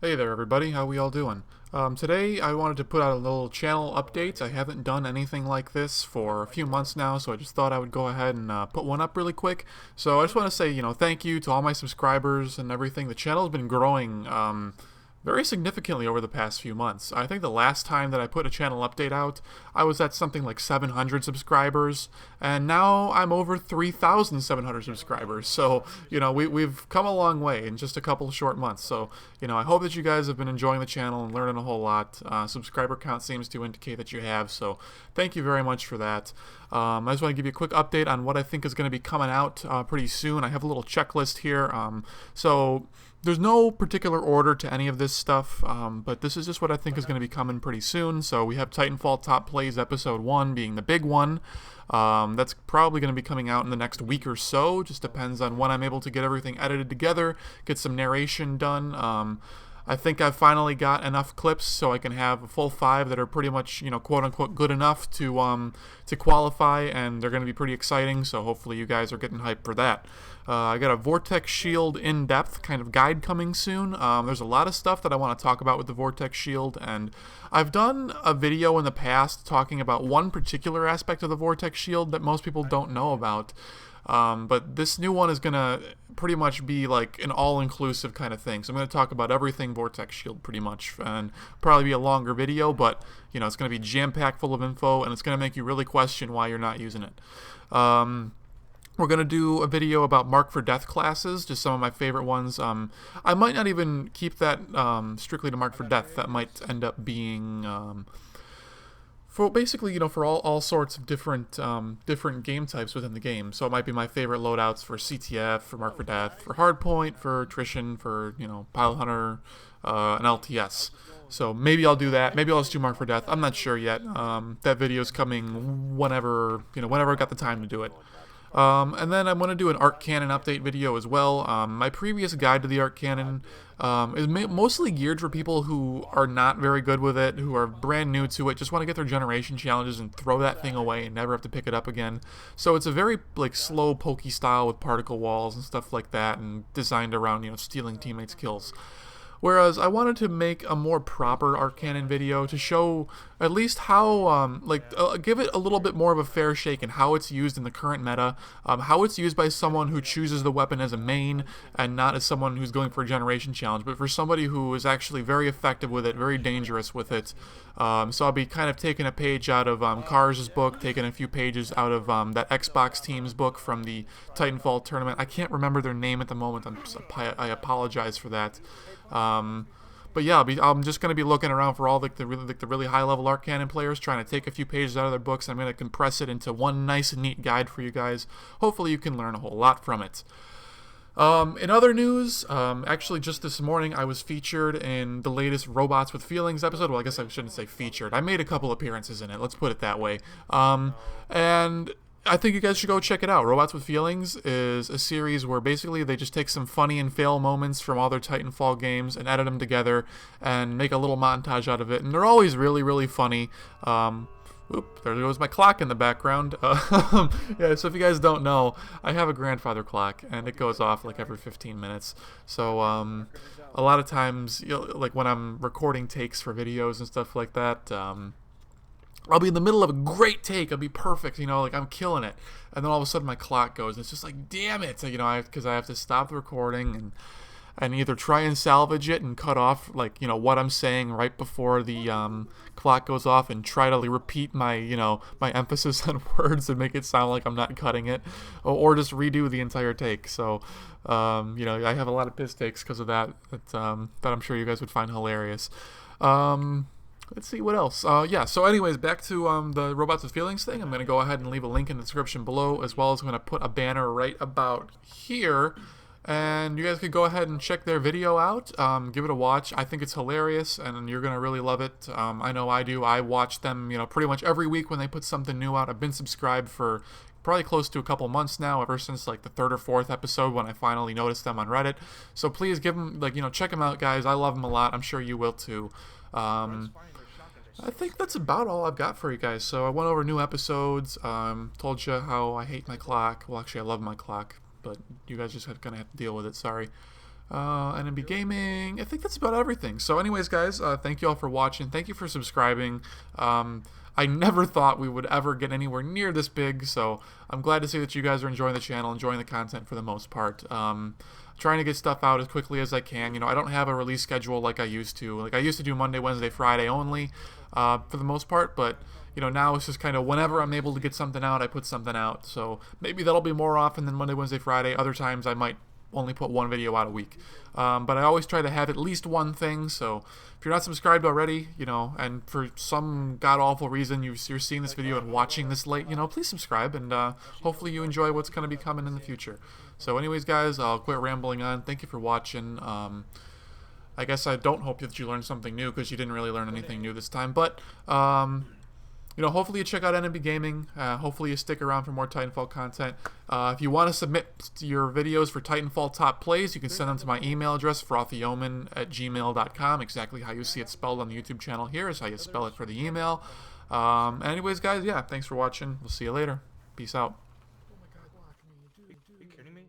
Hey there everybody, how we all doing? Today I wanted to put out a little channel update. I haven't done anything like this for a few months now, so I just thought I would go ahead and put one up really quick. So I just want to say, thank you to all my subscribers and everything. The channel's been growing very significantly over the past few months. I think the last time that I put a channel update out, I was at something like 700 subscribers, and now I'm over 3,700 subscribers. So, we've come a long way in just a couple short months. So, I hope that you guys have been enjoying the channel and learning a whole lot. Subscriber count seems to indicate that you have, so thank you very much for that. I just want to give you a quick update on what I think is going to be coming out pretty soon. I have a little checklist here. So there's no particular order to any of this stuff, but this is just what I think is going to be coming pretty soon. So we have Titanfall Top Plays Episode 1 being the big one. That's probably going to be coming out in the next week or so. Just depends on when I'm able to get everything edited together, get some narration done. I think I've finally got enough clips so I can have a full 5 that are pretty much, quote unquote, good enough to qualify, and they're going to be pretty exciting. So hopefully you guys are getting hyped for that. I got a Vortex Shield in-depth kind of guide coming soon. There's a lot of stuff that I want to talk about with the Vortex Shield, and I've done a video in the past talking about one particular aspect of the Vortex Shield that most people don't know about. But this new one is going to pretty much be like an all-inclusive kind of thing. So I'm going to talk about everything Vortex Shield pretty much, and probably be a longer video, but it's going to be jam-packed full of info, and it's going to make you really question why you're not using it. We're going to do a video about Mark for Death classes, just some of my favorite ones. I might not even keep that strictly to Mark for Death. That might end up being for basically, for all sorts of different game types within the game. So it might be my favorite loadouts for CTF, for Mark for Death, for Hardpoint, for Attrition, for Pilot Hunter, and LTS. So maybe I'll do that. Maybe I'll just do Mark for Death. I'm not sure yet. That video's coming whenever I got the time to do it. And then I'm going to do an Arc Cannon update video as well. My previous guide to the Arc Cannon is mostly geared for people who are not very good with it, who are brand new to it, just want to get their generation challenges and throw that thing away and never have to pick it up again. So it's a very slow pokey style with particle walls and stuff like that, and designed around stealing teammates' kills. Whereas I wanted to make a more proper Arc Cannon video to show at least how, give it a little bit more of a fair shake in how it's used in the current meta, how it's used by someone who chooses the weapon as a main and not as someone who's going for a generation challenge, but for somebody who is actually very effective with it, very dangerous with it. So I'll be kind of taking a page out of Cars' book, taking a few pages out of that Xbox team's book from the Titanfall tournament. I can't remember their name at the moment. I apologize for that. But yeah, I'm just going to be looking around for all the really high level Arc Cannon players, trying to take a few pages out of their books. I'm going to compress it into one nice and neat guide for you guys. Hopefully you can learn a whole lot from it. In other news, actually just this morning I was featured in the latest Robots with Feelings episode. Well, I guess I shouldn't say featured. I made a couple appearances in it, let's put it that way. And I think you guys should go check it out. Robots with Feelings is a series where basically they just take some funny and fail moments from all their Titanfall games and edit them together and make a little montage out of it. And they're always really, really funny. Oop, there goes my clock in the background. Yeah, so if you guys don't know, I have a grandfather clock, and it goes off like every 15 minutes. So a lot of times, like when I'm recording takes for videos and stuff like that, I'll be in the middle of a great take. I'll be perfect, like I'm killing it. And then all of a sudden my clock goes, and it's just like, damn it, because I have to stop the recording and either try and salvage it and cut off, what I'm saying right before the clock goes off, and try to repeat my, my emphasis on words and make it sound like I'm not cutting it, or just redo the entire take. So, I have a lot of piss takes because of that I'm sure you guys would find hilarious. Let's see, what else? Yeah, so anyways, back to the Robots with Feelings thing. I'm going to go ahead and leave a link in the description below, as well as I'm going to put a banner right about here. And you guys could go ahead and check their video out. Give it a watch. I think it's hilarious, and you're going to really love it. I know I do. I watch them, pretty much every week when they put something new out. I've been subscribed for probably close to a couple months now, ever since the third or fourth episode when I finally noticed them on Reddit. So please give them, check them out, guys. I love them a lot. I'm sure you will too. I think that's about all I've got for you guys. So I went over new episodes, told you how I hate my clock. Well, actually, I love my clock, but you guys just going to have to deal with it. Sorry. NMB Gaming. I think that's about everything. So anyways, guys, thank you all for watching. Thank you for subscribing. I never thought we would ever get anywhere near this big, so I'm glad to see that you guys are enjoying the channel, enjoying the content for the most part. Trying to get stuff out as quickly as I can. You know, I don't have a release schedule like I used to. Like, I used to do Monday, Wednesday, Friday only, for the most part, but, you know, now it's just kind of whenever I'm able to get something out, I put something out. So maybe that'll be more often than Monday, Wednesday, Friday. Other times I might only put one video out a week. But I always try to have at least one thing, so if you're not subscribed already, you know, and for some god-awful reason you're seeing this video and watching this late, you know, please subscribe, and hopefully you enjoy what's going to be coming in the future. So anyways, guys, I'll quit rambling on. Thank you for watching. I guess I don't hope that you learned something new, because you didn't really learn anything new this time, but you know, hopefully you check out NMB Gaming. Hopefully you stick around for more Titanfall content. If you want to submit your videos for Titanfall top plays, you can send them to my email address, frothyyoman@gmail.com. Exactly how you see it spelled on the YouTube channel here is how you spell it for the email. Anyways, guys, yeah, thanks for watching. We'll see you later. Peace out. Oh my God, block me, dude. Are you kidding me?